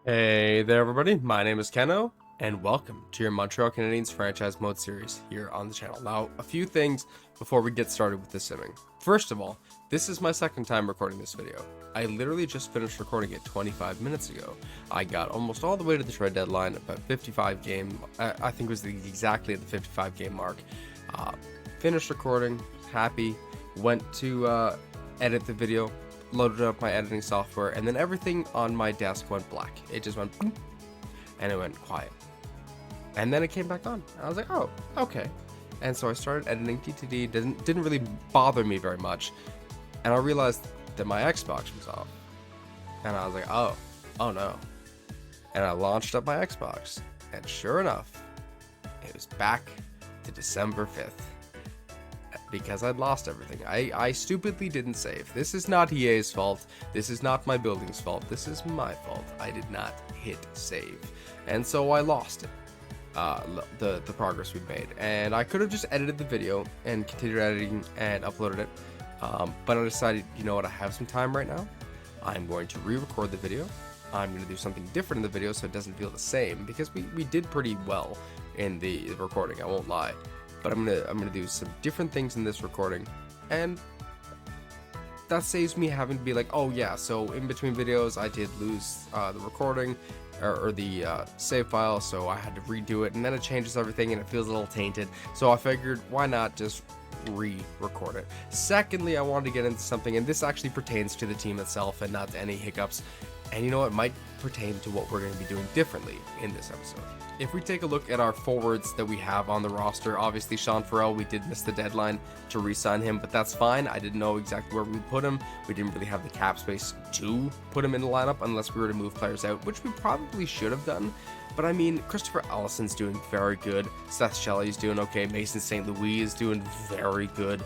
Hey there everybody, my name is Keno, and welcome to your Montreal Canadiens franchise mode series here on the channel. Now, a few things before we get started with the simming. First of all, this is my second time recording this video. I literally just finished recording it 25 minutes ago. I got almost all the way to the trade deadline, about 55 game, I think it was exactly at the 55 game mark. Finished recording, happy, went to edit the video, loaded up my editing software, and then everything on my desk went black. It just went boom, and it went quiet. And then it came back on. I was like, oh, okay. And so I started editing TTD. Didn't really bother me very much. And I realized that my Xbox was off. And I was like, oh no. And I launched up my Xbox. And sure enough, it was back to December 5th. Because I'd lost everything. I stupidly didn't save. This is not EA's fault. This is not my building's fault. This is my fault. I did not hit save. And so I lost it. The progress we made. And I could have just edited the video and continued editing and uploaded it. But I decided, you know what, I have some time right now. I'm going to re-record the video. I'm going to do something different in the video so it doesn't feel the same. Because we did pretty well in the recording, I won't lie. But I'm gonna do some different things in this recording, and that saves me having to be like, oh yeah, so in between videos I did lose the recording or the save file, so I had to redo it, and then it changes everything and it feels a little tainted. So I figured, why not just re-record it. Secondly, I wanted to get into something, and this actually pertains to the team itself and not to any hiccups. And you know, it might pertain to what we're going to be doing differently in this episode. If we take a look at our forwards that we have on the roster, obviously Sean Farrell, we did miss the deadline to re-sign him, but that's fine. I didn't know exactly where we'd put him. We didn't really have the cap space to put him in the lineup unless we were to move players out, which we probably should have done. But I mean, Christopher Allison's doing very good. Seth Shelley's doing okay. Mason St. Louis is doing very good.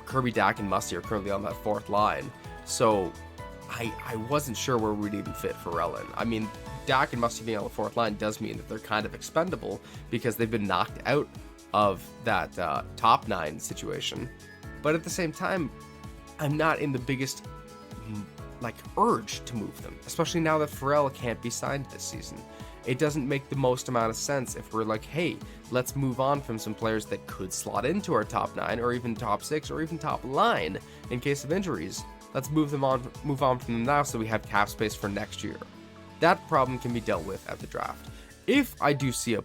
Kirby Dack and Musty are currently on that fourth line. So I wasn't sure where we'd even fit Farrell in. I mean, Dak and Musty being on the fourth line does mean that they're kind of expendable because they've been knocked out of that top nine situation. But at the same time, I'm not in the biggest urge to move them, especially now that Farrell can't be signed this season. It doesn't make the most amount of sense if we're like, hey, let's move on from some players that could slot into our top nine or even top six or even top line in case of injuries. Let's move on from them now so we have cap space for next year. That problem can be dealt with at the draft. If I do see a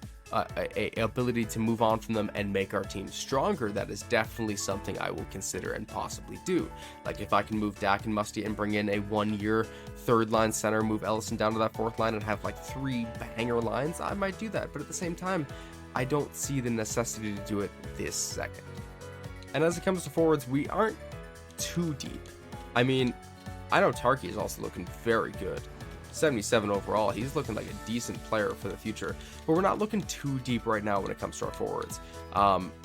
ability to move on from them and make our team stronger, that is definitely something I will consider and possibly do. Like if I can move Dak and Musty and bring in a 1-year third line center, move Ellison down to that fourth line and have like 3 banger lines, I might do that. But at the same time, I don't see the necessity to do it this second. And as it comes to forwards, we aren't too deep. I mean, I know Tarky is also looking very good. 77 overall, he's looking like a decent player for the future, but we're not looking too deep right now when it comes to our forwards.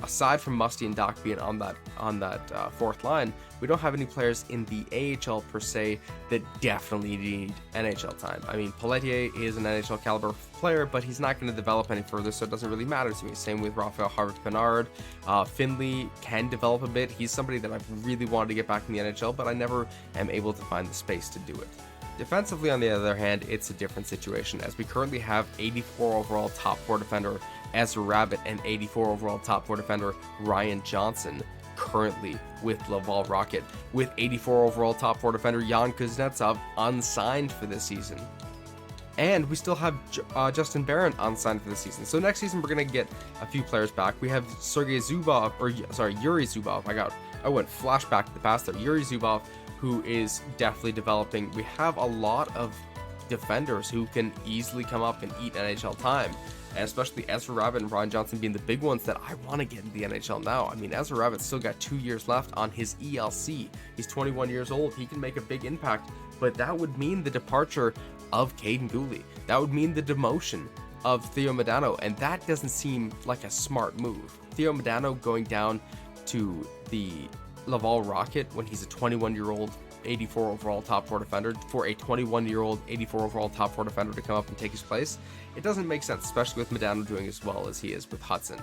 Aside from Musty and Doc being on that fourth line, we don't have any players in the AHL per se that definitely need NHL time. I mean, Pelletier is an NHL caliber player, but he's not going to develop any further, so it doesn't really matter to me. Same with Raphael Harvard-Bernard. Finley can develop a bit. He's somebody that I've really wanted to get back in the NHL, but I never am able to find the space to do it. Defensively, on the other hand, it's a different situation, as we currently have 84 overall top 4 defender Ezra Rabbit and 84 overall top 4 defender Ryan Johnson currently with Laval Rocket, with 84 overall top 4 defender Jan Kuznetsov unsigned for this season. And we still have Justin Barron unsigned for the season. So next season, we're going to get a few players back. We have Yuri Zubov. I went flashback to the past there. Yuri Zubov, who is definitely developing. We have a lot of defenders who can easily come up and eat NHL time, and especially Ezra Rabbit and Ryan Johnson being the big ones that I want to get in the NHL now. I mean, Ezra Rabbit's still got 2 years left on his ELC. He's 21 years old. He can make a big impact, but that would mean the departure of Caden Gooley. That would mean the demotion of Theo Modano, and that doesn't seem like a smart move. Theo Modano going down to the Laval Rocket when he's a 21-year-old 84 overall top 4 defender, for a 21-year-old 84 overall top 4 defender to come up and take his place, it doesn't make sense, especially with Modano doing as well as he is with Hudson.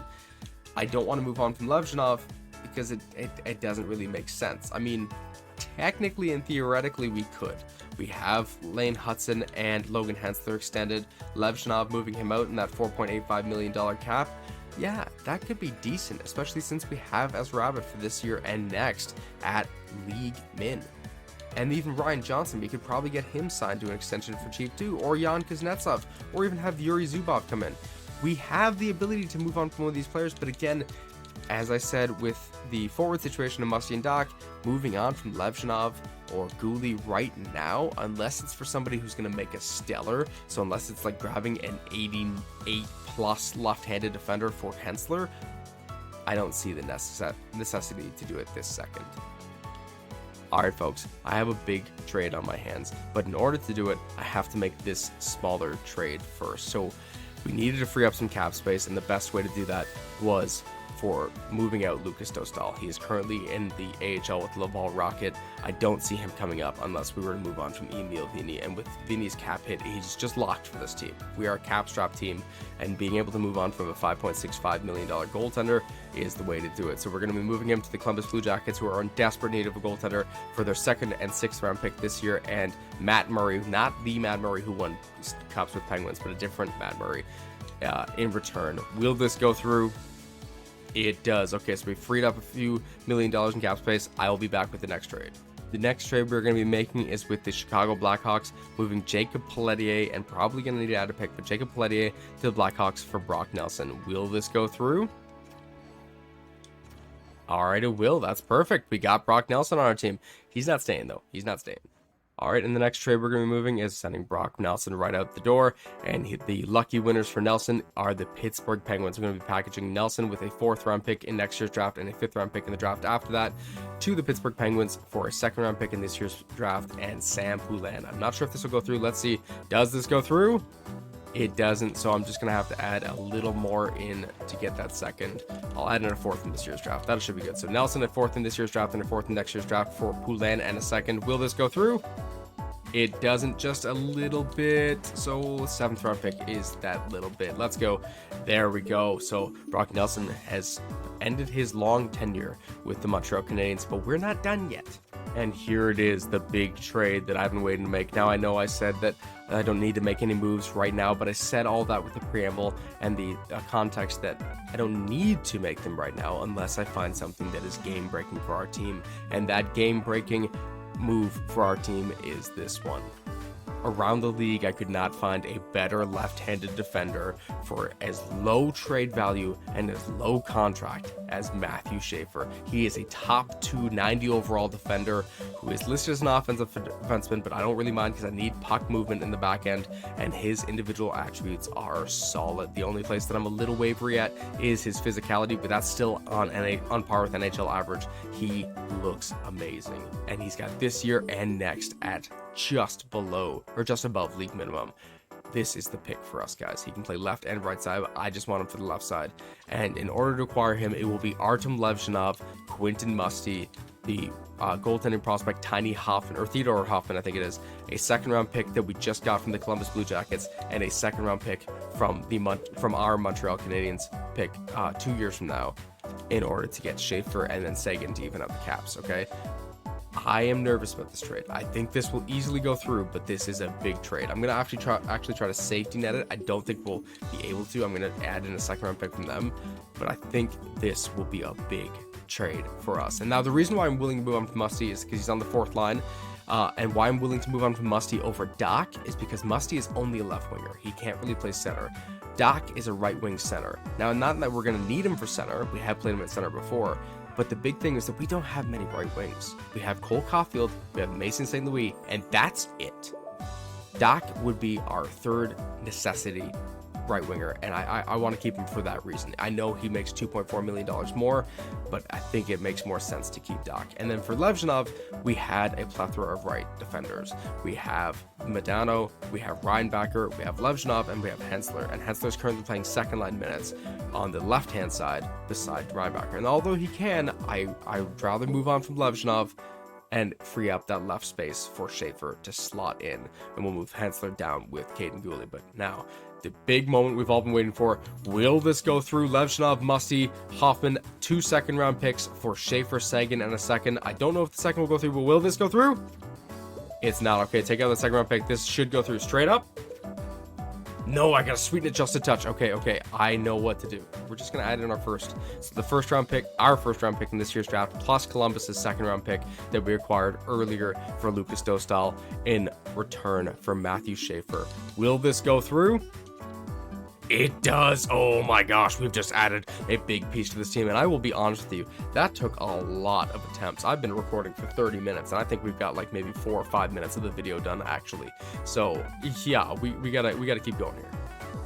I don't want to move on from Levzhinov because it doesn't really make sense. I mean, technically and theoretically we could. We have Lane Hudson and Logan Hensler extended. Levshunov moving him out in that $4.85 million cap. Yeah, that could be decent, especially since we have Ezra Abbott for this year and next at league min. And even Ryan Johnson, we could probably get him signed to an extension for cheap too, or Jan Kuznetsov, or even have Yuri Zubov come in. We have the ability to move on from one of these players, but again, as I said with the forward situation of Musty and Doc, moving on from Levshunov or Gouli right now, unless it's for somebody who's going to make a stellar, so unless it's like grabbing an 88 plus left-handed defender for Hensler, I don't see the necessity to do it this second. Alright folks, I have a big trade on my hands, but in order to do it, I have to make this smaller trade first. So we needed to free up some cap space, and the best way to do that was for moving out Lucas Dostal. He is currently in the AHL with Laval Rocket. I don't see him coming up unless we were to move on from Emil Vini, and with Vini's cap hit, he's just locked for this team. We are a cap strap team, and being able to move on from a $5.65 million goaltender is the way to do it. So we're going to be moving him to the Columbus Blue Jackets, who are in desperate need of a goaltender for their 2nd and 6th round pick this year, and Matt Murray, not the Matt Murray who won cups with Penguins, but a different Matt Murray in return. Will this go through? It does. Okay, so we freed up a few $1 million in cap space. I will be back with the next trade. The next trade we're going to be making is with the Chicago Blackhawks, moving Jacob Pelletier, and probably going to need to add a pick, but Jacob Pelletier to the Blackhawks for Brock Nelson. Will this go through? All right, it will. That's perfect. We got Brock Nelson on our team. He's not staying, though. He's not staying. All right, and the next trade we're going to be moving is sending Brock Nelson right out the door, and the lucky winners for Nelson are the Pittsburgh Penguins. We're going to be packaging Nelson with a 4th round pick in next year's draft and a 5th round pick in the draft after that to the Pittsburgh Penguins for a 2nd round pick in this year's draft and Sam Poulin. I'm not sure if this will go through. Let's see. Does this go through? It doesn't, so I'm just going to have to add a little more in to get that 2nd. I'll add in a 4th in this year's draft. That should be good. So Nelson a 4th in this year's draft and a 4th in next year's draft for Poulin and a 2nd. Will this go through? It doesn't, just a little bit. So 7th round pick is that little bit. Let's go. There we go. So Brock Nelson has ended his long tenure with the Montreal Canadiens, but we're not done yet. And here it is, the big trade that I've been waiting to make. Now, I know I said that I don't need to make any moves right now, but I said all that with the preamble and the context that I don't need to make them right now unless I find something that is game-breaking for our team. And that game-breaking move for our team is this one. Around the league, I could not find a better left-handed defender for as low trade value and as low contract as Matthew Schaefer. He is a top 290 overall defender who is listed as an offensive defenseman, but I don't really mind because I need puck movement in the back end, and his individual attributes are solid. The only place that I'm a little wavery at is his physicality, but that's still on par with NHL average. He looks amazing, and he's got this year and next at just below or just above league minimum. This is the pick for us, guys. He can play left and right side, but I just want him for the left side. And in order to acquire him, it will be Artem Levshunov, Quentin Musty, the goaltending prospect Tiny Hoffman, or Theodore Hoffman, I think it is, a 2nd round pick that we just got from the Columbus Blue Jackets, and a 2nd round pick from our Montreal Canadiens pick 2 years from now, in order to get Schaefer and then Sagan to even up the caps. Okay. I am nervous about this trade. I think this will easily go through, but this is a big trade. I'm going to actually try to safety net it. I don't think we'll be able to. I'm going to add in a 2nd round pick from them, but I think this will be a big trade for us. And now the reason why I'm willing to move on from Musty is because he's on the 4th line, and why I'm willing to move on from Musty over Doc is because Musty is only a left winger. He can't really play center. Doc is a right wing center. Now, not that we're going to need him for center. We have played him at center before. But the big thing is that we don't have many right wings. We have Cole Caulfield, we have Mason St. Louis, and that's it. Doc would be our 3rd necessity right winger, and I want to keep him for that reason. I know he makes $2.4 million more, but I think it makes more sense to keep Doc. And then for Levshunov, we had a plethora of right defenders. We have Medano, we have Reinbacher, we have Levshunov, and we have Hensler. And Hensler is currently playing 2nd line minutes on the left-hand side beside Reinbacher. And although he can, I'd rather move on from Levshunov and free up that left space for Schaefer to slot in, and we'll move Hensler down with Caden Gouli. But now, the big moment we've all been waiting for. Will this go through? Levshunov, Musty, Hoffman, 2 2nd round picks for Schaefer, Sagan, and a 2nd. I don't know if the 2nd will go through, but will this go through? It's not. Okay, take out the second round pick. This should go through straight up. No, I gotta sweeten it just a touch. Okay, I know what to do. We're just gonna add in our first. So the first round pick, our first round pick in this year's draft, plus Columbus's second round pick that we acquired earlier for Lucas Dostal in return for Matthew Schaefer. Will this go through? It does. Oh my gosh, we've just added a big piece to this team, and I will be honest with you, that took a lot of attempts. I've been recording for 30 minutes, and I think we've got like maybe 4 or 5 minutes of the video done actually. So yeah, we gotta keep going here.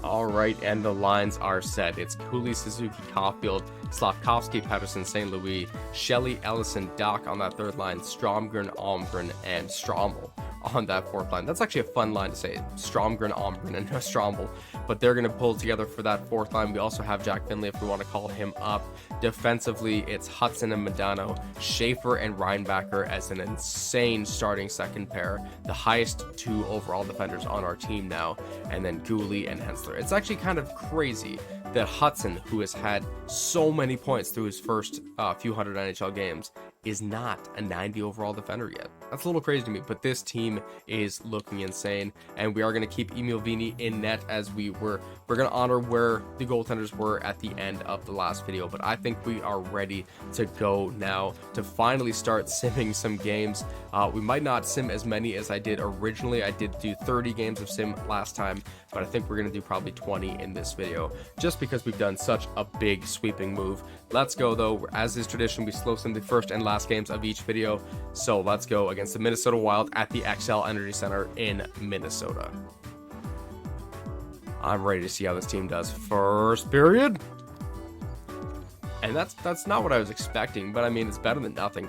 All right, and the lines are set. It's Cooley, Suzuki, Caulfield, Slavkovsky, Pedersen, St. Louis, Shelley, Ellison, Doc on that third line, Stromgren, Almgren, and Strommel on that fourth line. That's actually a fun line to say, Stromgren, Almgren, and Strommel, but they're going to pull together for that fourth line. We also have Jack Finley if we want to call him up. Defensively, it's Hudson and Medano, Schaefer and Reinbacher as an insane starting second pair, the highest 2 overall defenders on our team now, and then Gooley and Hensler. It's actually kind of crazy that Hudson, who has had so many points through his first few hundred NHL games, is not a 90 overall defender yet. That's a little crazy to me, but this team is looking insane, and we are going to keep Emil Vini in net as we're going to honor where the goaltenders were at the end of the last video, but I think we are ready to go now to finally start simming some games. We might not sim as many as I did originally. I did do 30 games of sim last time, but I think we're going to do probably 20 in this video, just because we've done such a big sweeping move. Let's go though. As is tradition, we slow sim the first and last games of each video. So let's go against the Minnesota Wild at the XL Energy Center in Minnesota. I'm ready to see how this team does. First period. And that's not what I was expecting, but I mean, it's better than nothing.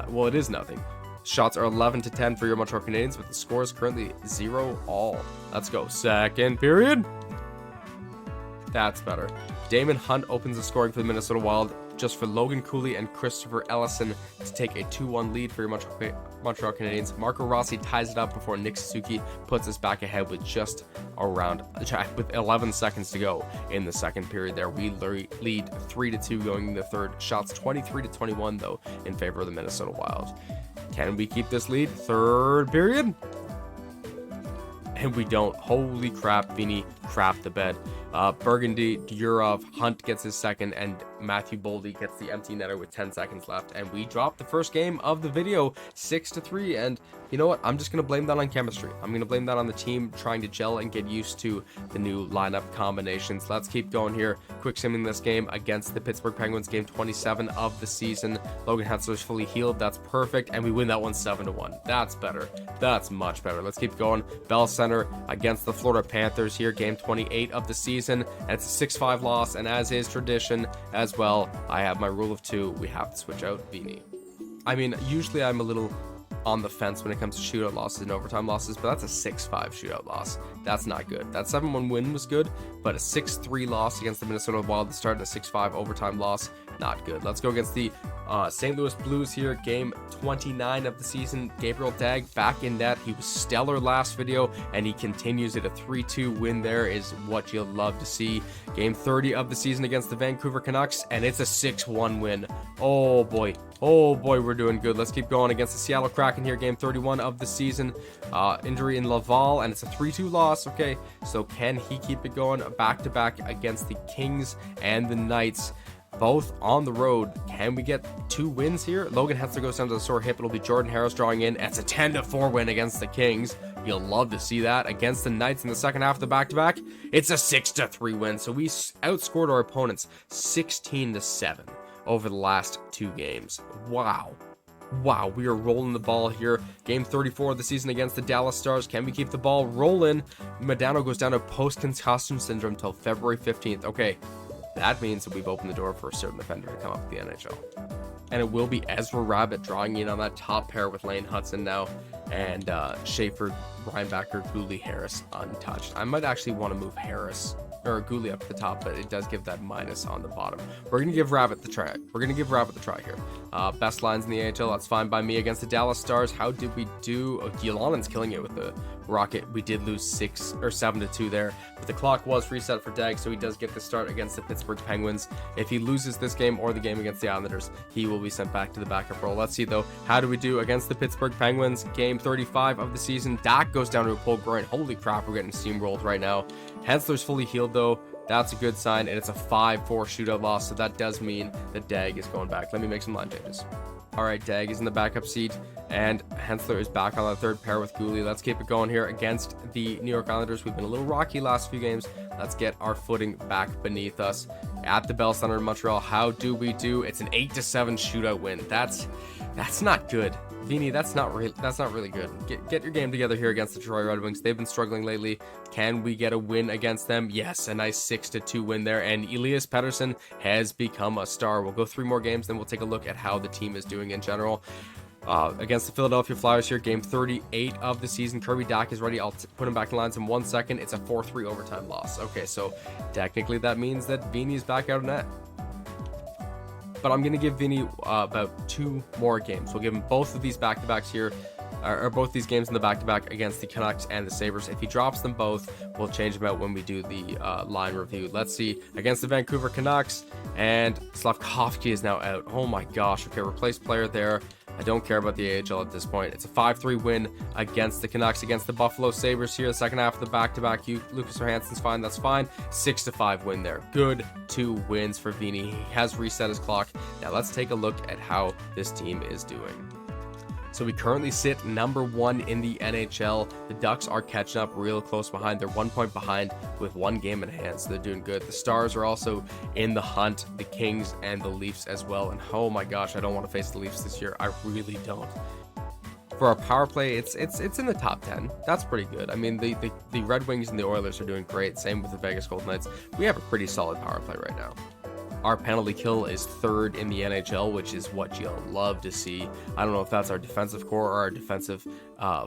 Well, it is nothing. Shots are 11-10 for your Montreal Canadiens, with the scores currently 0-all. Let's go. Second period. That's better. Damon Hunt opens the scoring for the Minnesota Wild, just for Logan Cooley and Christopher Ellison to take a 2-1 lead for your Montreal Canadiens. Marco Rossi ties it up before Nick Suzuki puts us back ahead with with 11 seconds to go in the second period there. We lead 3-2 going into the third. Shots 23-21 though in favor of the Minnesota Wild. Can we keep this lead? Third period. And we don't. Holy crap, Vini crapped the bed. Burgundy, Durov, Hunt gets his second, and Matthew Boldy gets the empty netter with 10 seconds left. And we dropped the first game of the video 6-3. And you know what? I'm just going to blame that on chemistry. I'm going to blame that on the team trying to gel and get used to the new lineup combinations. Let's keep going here. Quick simming this game against the Pittsburgh Penguins, game 27 of the season. Logan Hensler's fully healed. That's perfect. And we win that one 7-1. That's better. That's much better. Let's keep going. Bell Center against the Florida Panthers here, game 28 of the season. And it's a 6-5 loss. And as is tradition as well, I have my rule of 2. We have to switch out Vini. I mean, usually I'm a little on the fence when it comes to shootout losses and overtime losses, but that's a 6-5 shootout loss. That's not good. That 7-1 win was good, but a 6-3 loss against the Minnesota Wild that started a 6-5 overtime loss, not good. Let's go against the St. Louis Blues here, game 29 of the season. Gabriel Dag back in net. He was stellar last video, and he continues it. A 3-2 win there is what you'll love to see. Game 30 of the season against the Vancouver Canucks, and it's a 6-1 win. Oh boy, we're doing good. Let's keep going against the Seattle Kraken here, game 31 of the season. Injury in Laval, and it's a 3-2 loss. Okay, so can he keep it going back-to-back against the Kings and the Knights? Both on the road. Can we get 2 wins here? Logan Hensler goes down to the sore hip. It'll be Jordan Harris drawing in. It's a 10-4 win against the Kings. You'll love to see that. Against the Knights in the second half of the back-to-back, it's a 6-3 win. So we outscored our opponents 16-7 over the last 2 games. Wow, we are rolling the ball here. Game 34 of the season against the Dallas Stars. Can we keep the ball rolling? Medano goes down to post-concussion syndrome until February 15th. Okay. That means that we've opened the door for a certain defender to come up with the NHL. And it will be Ezra Rabbit drawing in on that top pair with Lane Hudson now. And Schaefer, Reinbacher, Gooley, Harris untouched. I might actually want to move Harris or Gooley up at the top, but it does give that minus on the bottom. We're going to give Rabbit the try. Here. Best lines in the AHL. That's fine by me against the Dallas Stars. How did we do? Oh, Gielanen's killing it with the Rocket. We did lose 6 or 7-2 there, but the clock was reset for Dag, so he does get the start against the Pittsburgh Penguins. If he loses this game or the game against the Islanders, he will be sent back to the backup role. Let's see though, how do we do against the Pittsburgh Penguins? Game 35 of the season. Dak goes down to a pulled groin. Holy crap, we're getting steamrolled right now. Hensler's fully healed though. That's a good sign, and it's a 5-4 shootout loss, so that does mean that Dag is going back. Let me make some line changes. All right, Dag is in the backup seat, and Hensler is back on the third pair with Gooley. Let's keep it going here against the New York Islanders. We've been a little rocky last few games. Let's get our footing back beneath us. At the Bell Center in Montreal, how do we do? It's an 8-7 shootout win. That's not good. Vini, that's not really good. Get your game together here against the Detroit Red Wings. They've been struggling lately. Can we get a win against them? Yes, a nice 6-2 win there. And Elias Pettersson has become a star. We'll go 3 more games, then we'll take a look at how the team is doing in general. Against the Philadelphia Flyers here, game 38 of the season. Kirby Dach is ready. I'll put him back in lines in 1 second. It's a 4-3 overtime loss. Okay, so technically that means that Vini's back out of net. But I'm going to give Vini about 2 more games. We'll give him both of these back-to-backs here, or both these games in the back-to-back against the Canucks and the Sabres. If he drops them both, we'll change him out when we do the line review. Let's see. Against the Vancouver Canucks, and Slavkovsky is now out. Oh my gosh. Okay, replace player there. I don't care about the AHL at this point. It's a 5-3 win against the Canucks. Against the Buffalo Sabres here, the second half of the back-to-back. Lucas Johansson's fine. That's fine. 6-5 win there. Good 2 wins for Vini. He has reset his clock. Now let's take a look at how this team is doing. So we currently sit number 1 in the NHL. The Ducks are catching up real close behind. They're 1 point behind with 1 game in hand, so they're doing good. The Stars are also in the hunt, the Kings and the Leafs as well. And oh my gosh, I don't want to face the Leafs this year. I really don't. For our power play, it's in the top 10. That's pretty good. I mean, the Red Wings and the Oilers are doing great. Same with the Vegas Golden Knights. We have a pretty solid power play right now. Our penalty kill is 3rd in the NHL, which is what you'll love to see. I don't know if that's our defensive core or our defensive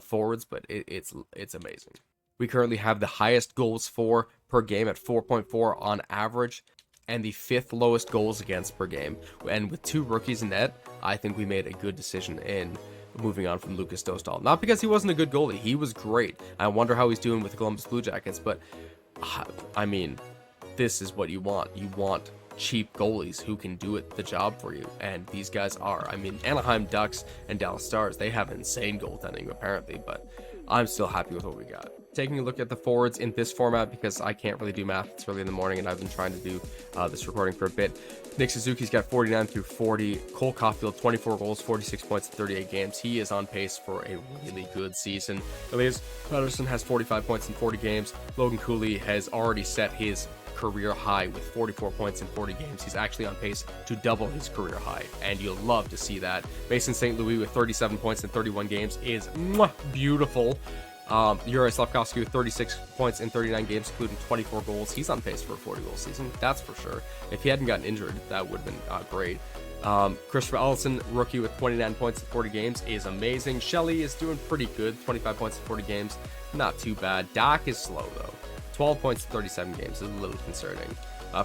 forwards, but it's amazing. We currently have the highest goals for per game at 4.4 on average, and the 5th lowest goals against per game. And with 2 rookies in net, I think we made a good decision in moving on from Lucas Dostal. Not because he wasn't a good goalie. He was great. I wonder how he's doing with the Columbus Blue Jackets, but I mean, this is what you want. You want cheap goalies who can do the job for you, and these guys are. I mean, Anaheim Ducks and Dallas Stars, they have insane goaltending apparently, but I'm still happy with what we got. Taking a look at the forwards in this format, because I can't really do math, it's early in the morning and I've been trying to do this recording for a bit. Nick Suzuki's got 49 through 40. Cole Caulfield, 24 goals, 46 points in 38 games. He is on pace for a really good season. Elias Pettersson has 45 points in 40 games. Logan Cooley has already set his career high with 44 points in 40 games. He's actually on pace to double his career high, and you'll love to see that. Mason St. Louis with 37 points in 31 games is beautiful. Yuri Slavkovsky with 36 points in 39 games, including 24 goals. He's on pace for a 40-goal season, that's for sure. If he hadn't gotten injured, that would have been great. Christopher Allison, rookie with 29 points in 40 games, is amazing. Shelley is doing pretty good, 25 points in 40 games, not too bad. Dak is slow though. 12 points in 37 games is a little concerning.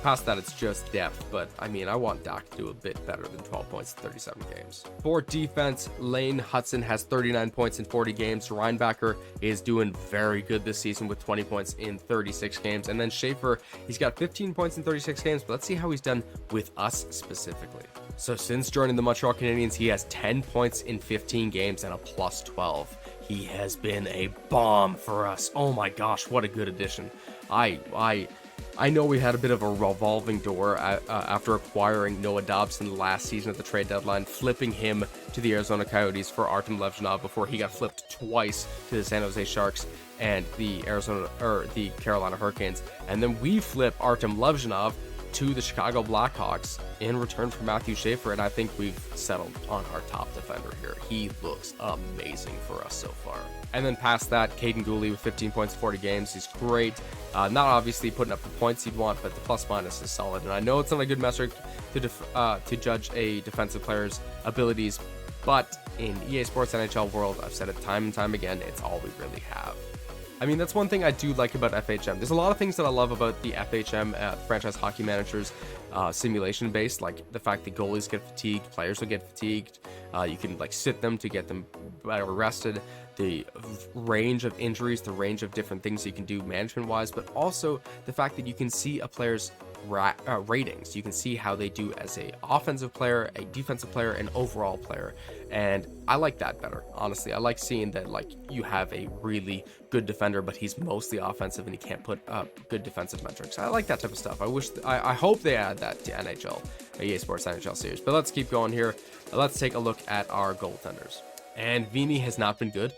Past that, it's just depth, but I mean, I want Dak to do a bit better than 12 points in 37 games. For defense, Lane Hudson has 39 points in 40 games. Reinbacher is doing very good this season with 20 points in 36 games. And then Schaefer, he's got 15 points in 36 games, but let's see how he's done with us specifically. So since joining the Montreal Canadiens, he has 10 points in 15 games and a plus 12. He has been a bomb for us. Oh my gosh, what a good addition. I know we had a bit of a revolving door after acquiring Noah Dobson last season at the trade deadline, flipping him to the Arizona Coyotes for Artem Levshunov before he got flipped twice to the San Jose Sharks and the Carolina Hurricanes. And then we flip Artem Levshunov to the Chicago Blackhawks in return for Matthew Schaefer, and I think we've settled on our top defender here. He looks amazing for us so far. And then past that, Caden Gooley with 15 points in 40 games. He's great. Not obviously putting up the points you'd want, but the plus minus is solid. And I know it's not a good metric to judge a defensive player's abilities, but in EA Sports NHL world, I've said it time and time again, it's all we really have. I mean, that's one thing I do like about FHM. There's a lot of things that I love about the FHM franchise hockey managers simulation based, like the fact that goalies get fatigued, players will get fatigued. You can like sit them to get them better rested. The range of injuries, the range of different things you can do management wise, but also the fact that you can see a player's ratings. You can see how they do as a offensive player, a defensive player, an overall player, and I like that better. Honestly, I like seeing that like you have a really good defender, but he's mostly offensive and he can't put up good defensive metrics. I like that type of stuff. I hope they add that to NHL, EA Sports NHL series. But let's keep going here. Let's take a look at our goaltenders. And Vini has not been good.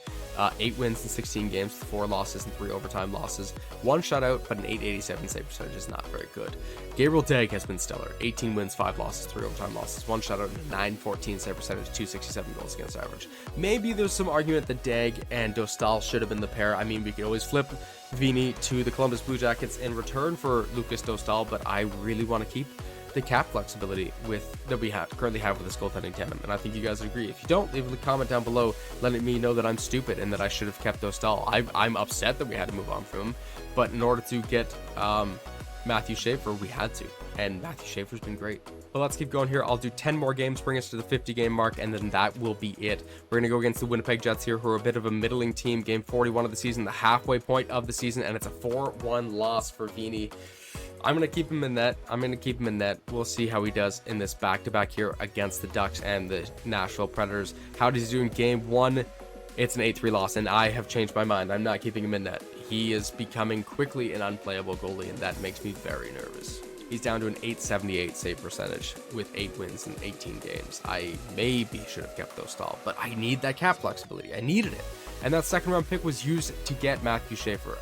8 wins in 16 games, 4 losses and 3 overtime losses. 1 shutout, but an .887 save percentage is not very good. Gabriel Deg has been stellar. 18 wins, 5 losses, 3 overtime losses, 1 shutout, and a .914 save percentage, 267 goals against average. Maybe there's some argument that Deg and Dostal should have been the pair. I mean, we could always flip Vini to the Columbus Blue Jackets in return for Lucas Dostal, but I really want to keep the cap flexibility that we currently have with this goaltending tandem, and I think you guys would agree. If you don't, leave a comment down below letting me know that I'm stupid and that I should have kept Dostal. I'm upset that we had to move on from him, but in order to get Matthew Schaefer, we had to, and Matthew Schaefer's been great. But let's keep going here. I'll do 10 more games, bring us to the 50 game mark, and then that will be it. We're gonna go against the Winnipeg Jets here, who are a bit of a middling team. Game 41 of the season, the halfway point of the season, and it's a 4-1 loss for Vini. I'm going to keep him in net. We'll see how he does in this back-to-back here against the Ducks and the Nashville Predators. How does he do in game 1? It's an 8-3 loss, and I have changed my mind. I'm not keeping him in net. He is becoming quickly an unplayable goalie, and that makes me very nervous. He's down to an .878 save percentage with 8 wins in 18 games. I maybe should have kept Dostal, but I need that cap flexibility. I needed it. And that second-round pick was used to get Matthew Schaefer.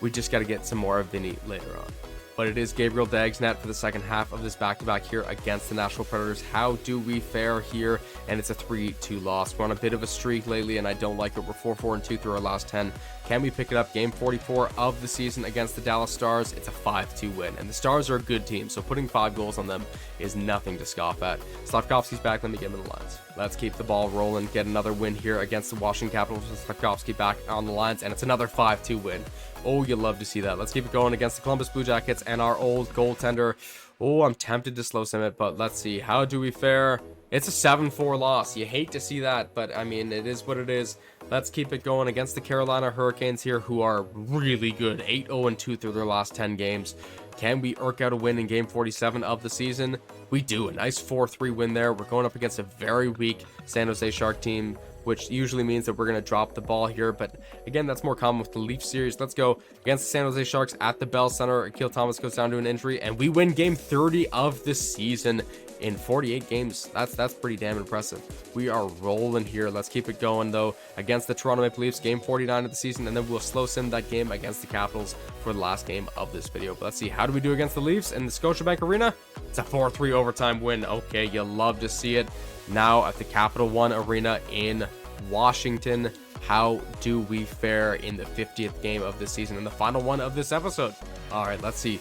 We just got to get some more of Vinny later on. But it is Gabriel Deg's net for the second half of this back-to-back here against the Nashville Predators. How do we fare here? And it's a 3-2 loss. We're on a bit of a streak lately, and I don't like it. We're 4-4-2 through our last 10. Can we pick it up? Game 44 of the season against the Dallas Stars. It's a 5-2 win, and the Stars are a good team, so putting 5 goals on them is nothing to scoff at. Slavkovsky's back. Let me get him in the lines. Let's keep the ball rolling. Get another win here against the Washington Capitals with Slavkovsky back on the lines, and it's another 5-2 win. Oh, you love to see that. Let's keep it going against the Columbus Blue Jackets and our old goaltender. Oh, I'm tempted to slow sim it, but let's see. How do we fare? It's a 7-4 loss. You hate to see that, but I mean, it is what it is. Let's keep it going against the Carolina Hurricanes here, who are really good. 8-0-2 through their last 10 games. Can we eke out a win in game 47 of the season? We do. A nice 4-3 win there. We're going up against a very weak San Jose Shark team, which usually means that we're going to drop the ball here. But again, that's more common with the Leaf series. Let's go against the San Jose Sharks at the Bell Center. Akil Thomas goes down to an injury, and we win game 30 of the season in 48 games. That's pretty damn impressive. We are rolling here. Let's keep it going, though, against the Toronto Maple Leafs, game 49 of the season, and then we'll slow sim that game against the Capitals for the last game of this video. But let's see, how do we do against the Leafs in the Scotiabank Arena? It's a 4-3 overtime win. Okay, you love to see it. Now at the Capital One Arena in Washington, how do we fare in the 50th game of this season and the final one of this episode? All right, let's see.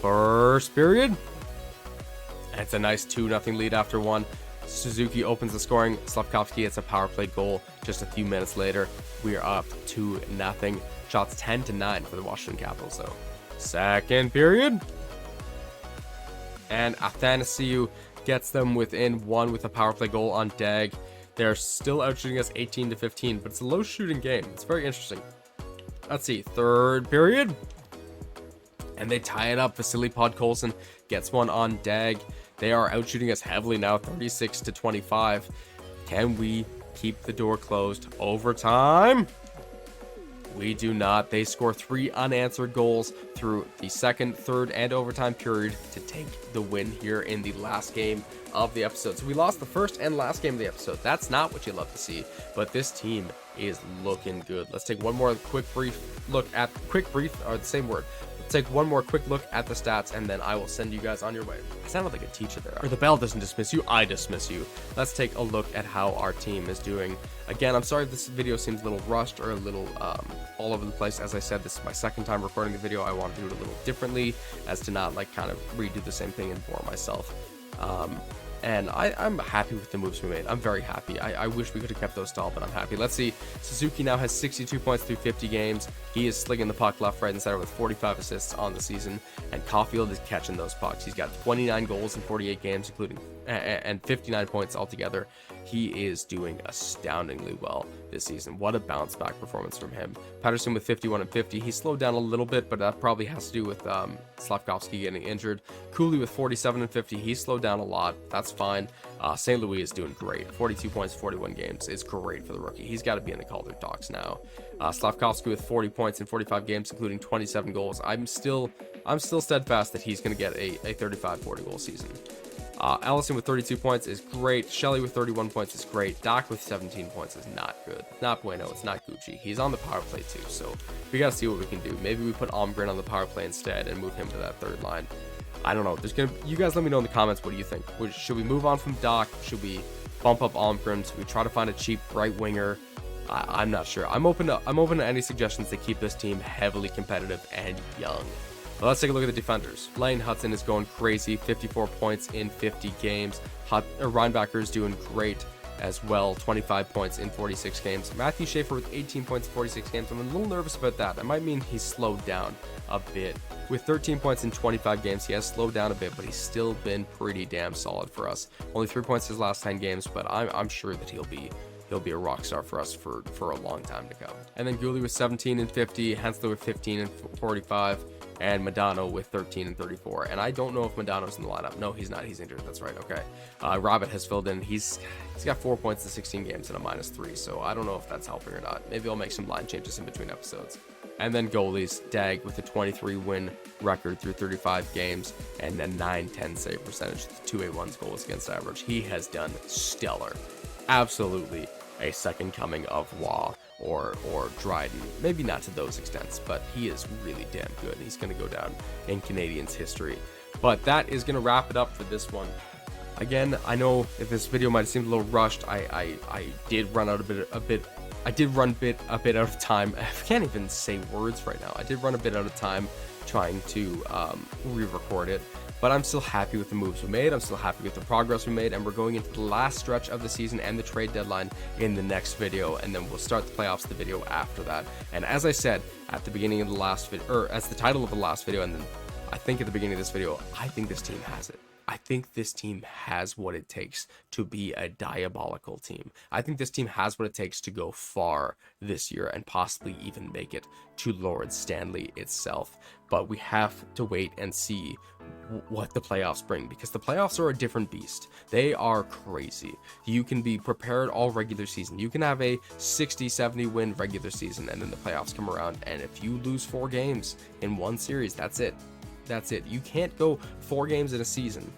First period. It's a nice 2-0 lead after 1. Suzuki opens the scoring. Slavkovsky hits a power play goal just a few minutes later. We are up 2-0. Shots 10-9 for the Washington Capitals, though. Second period. And Athanasiou gets them within 1 with a power play goal on Deg. They're still out shooting us 18-15, but it's a low shooting game. It's very interesting. Let's see. Third period. And they tie it up. Vasily Podkolzin gets one on Deg. They are out shooting us heavily now, 36-25. Can we keep the door closed? Overtime? We do not. They score 3 unanswered goals through the second, third, and overtime period to take the win here in the last game of the episode. So we lost the first and last game of the episode. That's not what you love to see, but this team is looking good. Let's take one more quick look at Take one more quick look at the stats, and then I will send you guys on your way. I sounded like a teacher there. Or the bell doesn't dismiss you, I dismiss you. Let's take a look at how our team is doing. Again, I'm sorry if this video seems a little rushed or a little all over the place. As I said, this is my second time recording the video. I want to do it a little differently as to not like kind of redo the same thing and bore myself. And I'm happy with the moves we made. I'm very happy. I wish we could have kept those stall, but I'm happy. Let's see. Suzuki now has 62 points through 50 games. He is slinging the puck left, right, and center with 45 assists on the season. And Caulfield is catching those pucks. He's got 29 goals in 48 games, including and 59 points altogether. He is doing astoundingly well this season. What a bounce back performance from him. Patterson with 51 and 50. He slowed down a little bit, but that probably has to do with Slavkovsky getting injured. Cooley with 47 and 50. He slowed down a lot. That's fine. St. Louis is doing great. 42 points, 41 games is great for the rookie. He's got to be in the Calder talks now. Slavkovsky with 40 points in 45 games, including 27 goals. I'm still steadfast that he's going to get a 35-40 goal season. Allison with 32 points is great. Shelley with 31 points is great. Doc with 17 points is not good. Not bueno. It's not Gucci. He's on the power play too, so we got to see what we can do. Maybe we put Almgren on the power play instead and move him to that third line. I don't know. You guys let me know in the comments. What do you think? Should we move on from Doc? Should we bump up Almgren? Should we try to find a cheap right winger? I'm not sure. I'm open to any suggestions that keep this team heavily competitive and young. Well, let's take a look at the defenders. Lane Hudson is going crazy, 54 points in 50 games. Reinbacher is doing great as well, 25 points in 46 games. Matthew Schaefer with 18 points in 46 games. I'm a little nervous about that. That might mean he's slowed down a bit. With 13 points in 25 games, he has slowed down a bit, but he's still been pretty damn solid for us. Only 3 points his last 10 games, but I'm sure that he'll be a rock star for us for a long time to come. And then Gooley with 17 and 50, Hensler with 15 and 45, and Madano with 13 and 34. And I don't know if Madano's in the lineup. No, he's not. He's injured. That's right. Okay. Rabbit has filled in. He's got 4 points in 16 games and a -3. So I don't know if that's helping or not. Maybe I'll make some line changes in between episodes. And then goalies, Dag with a 23 win record through 35 games and a 910 save percentage, 281 goals against average. He has done stellar. Absolutely a second coming of Waugh or Dryden. Maybe not to those extents, but he is really damn good. He's going to go down in Canadiens history. But that is going to wrap it up for this one. Again, I know if this video might seem a little rushed, I did run out a bit out of time. I can't even say words right now. I did run a bit out of time trying to re-record it, but I'm still happy with the moves we made. I'm still happy with the progress we made, and we're going into the last stretch of the season and the trade deadline in the next video, and then we'll start the playoffs the video after that. And as I said at the beginning of the last video, or as the title of the last video, and then I think at the beginning of this video, I think this team has it. I think this team has what it takes to be a diabolical team. I think this team has what it takes to go far this year and possibly even make it to Lord Stanley itself. But we have to wait and see what the playoffs bring, because the playoffs are a different beast. They are crazy. You can be prepared all regular season. You can have a 60-70 win regular season, and then the playoffs come around, and if you lose 4 games in one series, that's it. That's it. You can't go 4 games in a season.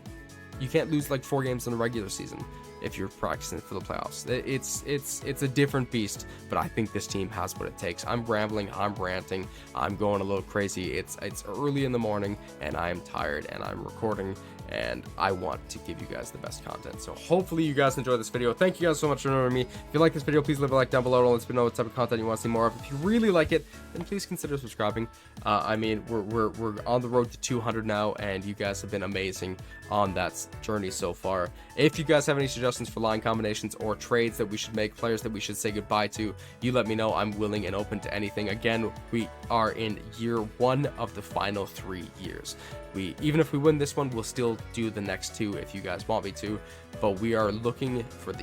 You can't lose like 4 games in the regular season if you're practicing for the playoffs. It's a different beast, but I think this team has what it takes. I'm rambling, I'm ranting, I'm going a little crazy. It's early in the morning and I'm tired and I'm recording and I want to give you guys the best content. So hopefully you guys enjoyed this video. Thank you guys so much for joining me. If you like this video, please leave a like down below. Let me know what type of content you want to see more of. If you really like it, then please consider subscribing. I mean, we're on the road to 200 now, and you guys have been amazing on that journey so far. If you guys have any suggestions for line combinations or trades that we should make, players that we should say goodbye to, you let me know. I'm willing and open to anything. Again, we are in year 1 of the final 3 years. Even if we win this one, we'll still do the next 2 if you guys want me to, but we are looking for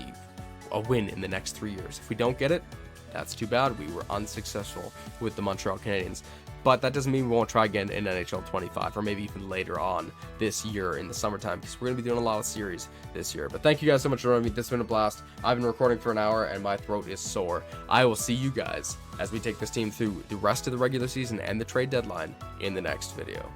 a win in the next 3 years. If we don't get it, that's too bad. We were unsuccessful with the Montreal Canadiens, but that doesn't mean we won't try again in NHL 25 or maybe even later on this year in the summertime, because we're going to be doing a lot of series this year. But thank you guys so much for joining me. This has been a blast. I've been recording for an hour and my throat is sore. I will see you guys as we take this team through the rest of the regular season and the trade deadline in the next video.